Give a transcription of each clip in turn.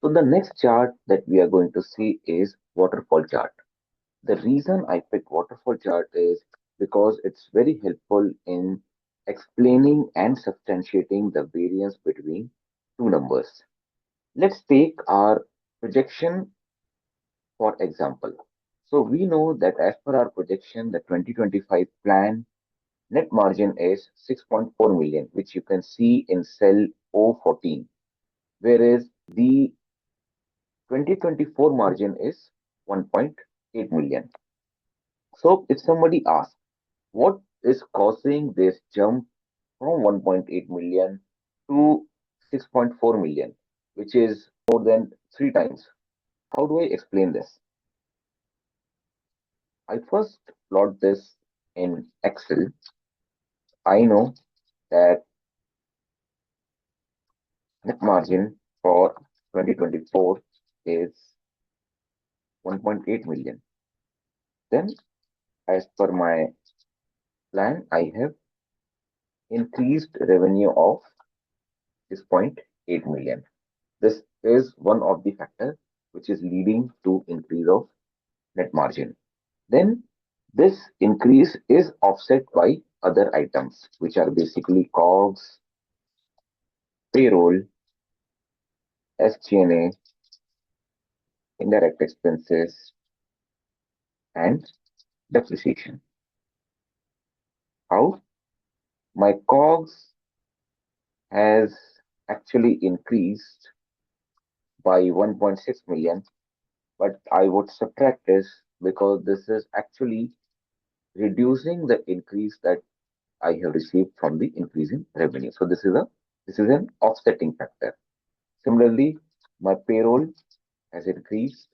So the next chart that we are going to see is waterfall chart. The reason I picked waterfall chart is because it's very helpful in explaining and substantiating the variance between two numbers. Let's take our projection for example. So we know that as per our projection, the 2025 plan net margin is 6.4 million, which you can see in cell O14, whereas the 2024 margin is 1.8 million. So if somebody asks, what is causing this jump from 1.8 million to 6.4 million, which is more than three times? How do I explain this? I first plot this in Excel. I know that net margin for 2024 is 1.8 million. Then, as per my plan, I have increased revenue of 6.8 million. This is one of the factors which is leading to increase of net margin. Then this increase is offset by other items, which are basically COGS, payroll, SG&A, indirect expenses, and depreciation. How? My COGS has actually increased by 1.6 million, but I would subtract this because this is actually reducing the increase that I have received from the increase in revenue. So this is an offsetting factor. Similarly, my payroll has increased.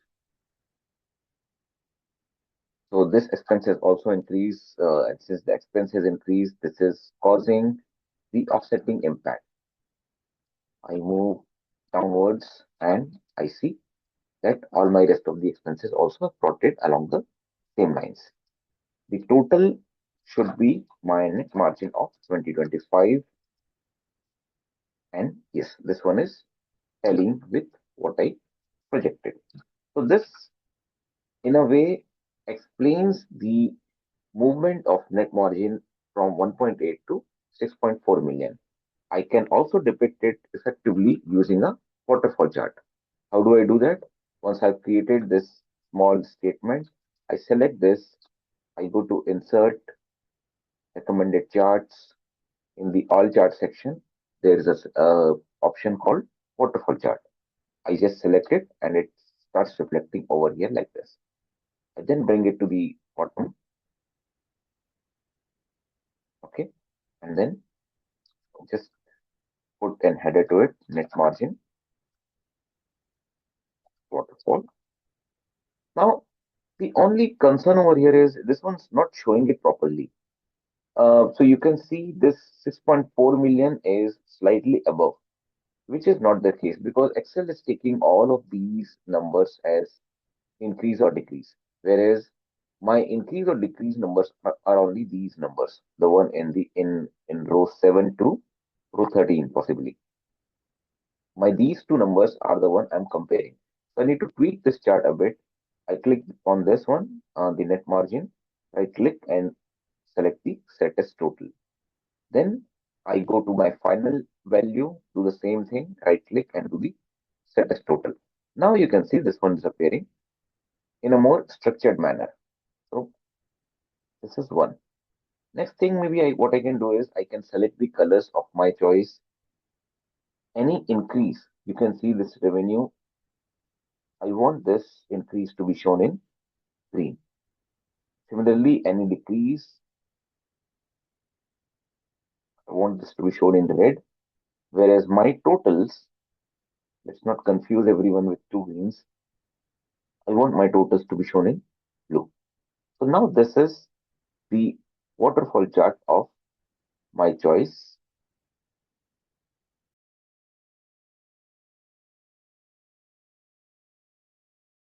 So this expense has also increased. And since the expense has increased, this is causing the offsetting impact. I move downwards and I see that all my rest of the expenses also are plotted along the same lines. The total should be my net margin of 2025. And yes, this one is tallying with what I projected. So this, in a way, explains the movement of net margin from 1.8 to 6.4 million. I can also depict it effectively using a waterfall chart. How do I do that? Once I've created this small statement, I select this, I go to insert recommended charts. In the all chart section, there is a option called waterfall chart. I just select it and it starts reflecting over here like this. I then bring it to the bottom, okay, and then just put an header to it, net margin, waterfall. Now, the only concern over here is this one's not showing it properly. So you can see this 6.4 million is slightly above, which is not the case because Excel is taking all of these numbers as increase or decrease, whereas my increase or decrease numbers are only these numbers, the one in the in row 7 to row 13 possibly. My these two numbers are the one I'm comparing. So I need to tweak this chart a bit. I click on this one, the net margin. I click and select the set as total. Then I go to my final value, do the same thing, right click and do the set as total. Now you can see this one is appearing in a more structured manner. So this is one. Next thing maybe what I can do is I can select the colors of my choice. Any increase, you can see this revenue. I want this increase to be shown in green. Similarly, any decrease, I want this to be shown in red. Whereas my totals, let's not confuse everyone with two greens. I want my totals to be shown in blue. So now this is the waterfall chart of my choice.